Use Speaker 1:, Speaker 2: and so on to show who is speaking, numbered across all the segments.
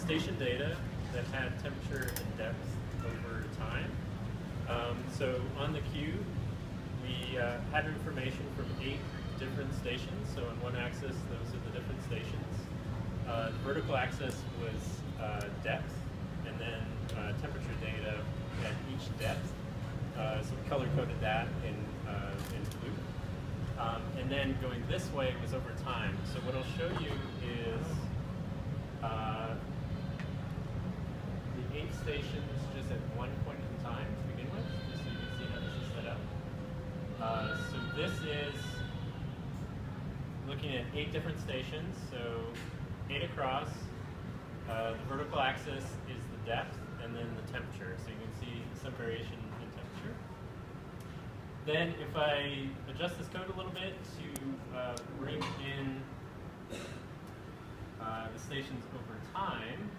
Speaker 1: station data that had temperature and depth over time. So on the cube, we had information from 8 different stations. So on one axis, those are the different stations. The vertical axis was depth, and then temperature data at each depth. So we color-coded that in blue. And then going this way was over time. So what I'll show you is the 8 stations just at one point in time to begin with, just so you can see how this is set up. So this is looking at 8 different stations, so 8 across. The vertical axis is the depth, and then the temperature. So you can see some variation in temperature. Then if I adjust this code a little bit to bring in the stations over time,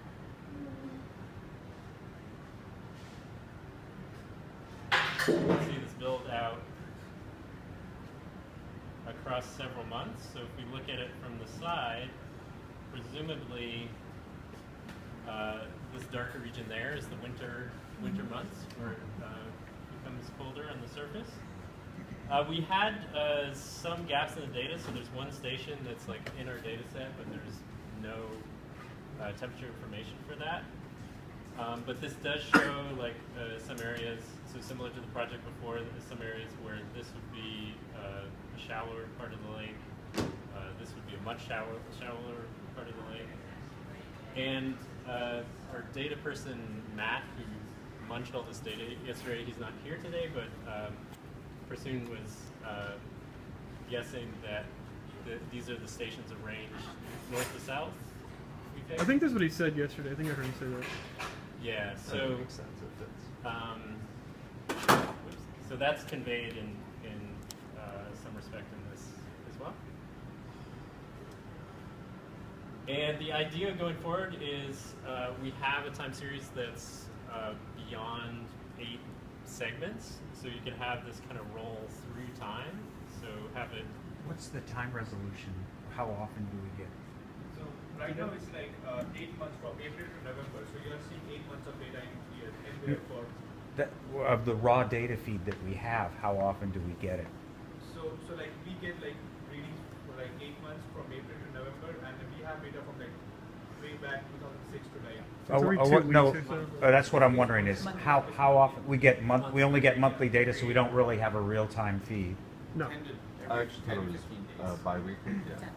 Speaker 1: you can see this build out across several months. So if we look at it from the side, presumably this darker region there is the winter months where it becomes colder on the surface. We had some gaps in the data, so there's one station that's like in our data set, but there's no temperature information for that. But this does show like some areas, so similar to the project before, there's some areas where this would be a shallower part of the lake. This would be a much shallower part of the lake. And our data person, Matt, who munched all this data yesterday, he's not here today, but Prasoon was guessing that these are the stations arranged north to south.
Speaker 2: I think that's what he said yesterday. I think I heard him say that.
Speaker 1: Yeah, so
Speaker 3: makes sense if it's
Speaker 1: so that's conveyed in some respect in this as well. And the idea going forward is we have a time series that's beyond 8 segments, so you can have this kind of roll through time. So have it.
Speaker 4: What's the time resolution? How often do we get?
Speaker 5: So right now it's like 8 months from April to November. So you are seeing 8 months of data in here, and therefore
Speaker 4: That, of the raw data feed that we have, how often do we get it?
Speaker 5: so like we get like readings for like 8 months from April to November, and then we have data from like way back 2006 to like.
Speaker 2: every 2 weeks
Speaker 4: no,
Speaker 2: or so.
Speaker 4: that's what I'm wondering is how often we get we only get monthly data, so we don't really have a real time feed.
Speaker 2: No.
Speaker 3: I actually thought it was bi-weekly, yeah.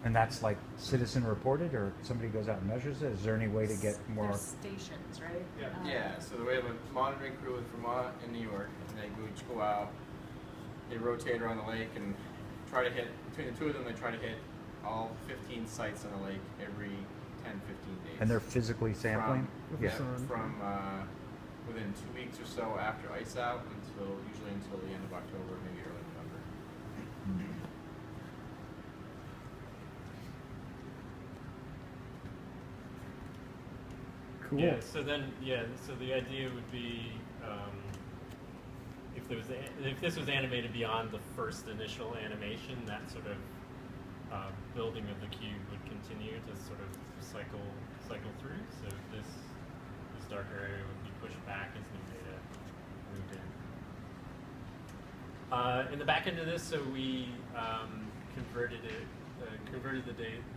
Speaker 4: And that's like citizen reported, or somebody goes out and measures it? Is there any way to get more?
Speaker 6: There's stations, right?
Speaker 5: Yeah.
Speaker 7: Yeah, so we have a monitoring crew with Vermont and New York, and they each go out, they rotate around the lake and try to hit, between the two of them, they try to hit all 15 sites on the lake every 10, 15 days.
Speaker 4: And they're physically sampling?
Speaker 2: With the
Speaker 4: Yeah.
Speaker 2: sun.
Speaker 7: From within 2 weeks or so after ice out usually until the end of October, maybe early November.
Speaker 2: Cool.
Speaker 1: Yeah. So the idea would be if this was animated beyond the first initial animation, that sort of building of the cube would continue to sort of cycle through. So this darker area would be pushed back as new data moved in. In the back end of this, so we converted the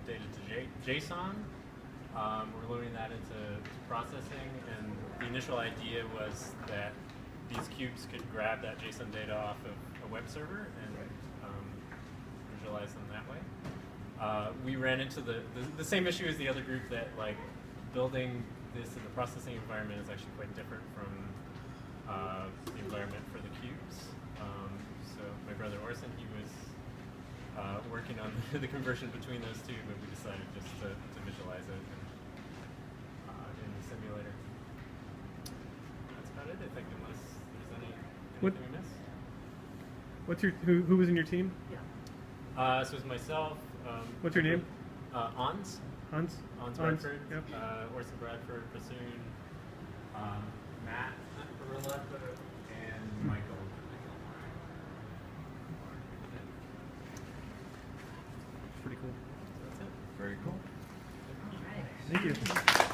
Speaker 1: data to JSON. We're loading that into processing, and the initial idea was that these cubes could grab that JSON data off of a web server and visualize them that way. We ran into the same issue as the other group, that like building this in the processing environment is actually quite different from the environment for the cubes. So my brother Orson, he was working on the conversion between those two, but we decided just to visualize it in the simulator. That's about it, I think, unless there's anything we missed.
Speaker 2: What's your who was in your team?
Speaker 1: Yeah. So it was myself.
Speaker 2: What's your name?
Speaker 1: Hans.
Speaker 2: Hans.
Speaker 1: Bradford.
Speaker 2: Yep.
Speaker 1: Orson Bradford, Prasoon, Matt Barilla, and Michael.
Speaker 2: Pretty cool.
Speaker 1: That's it.
Speaker 3: Very cool.
Speaker 6: All right.
Speaker 2: Thank you.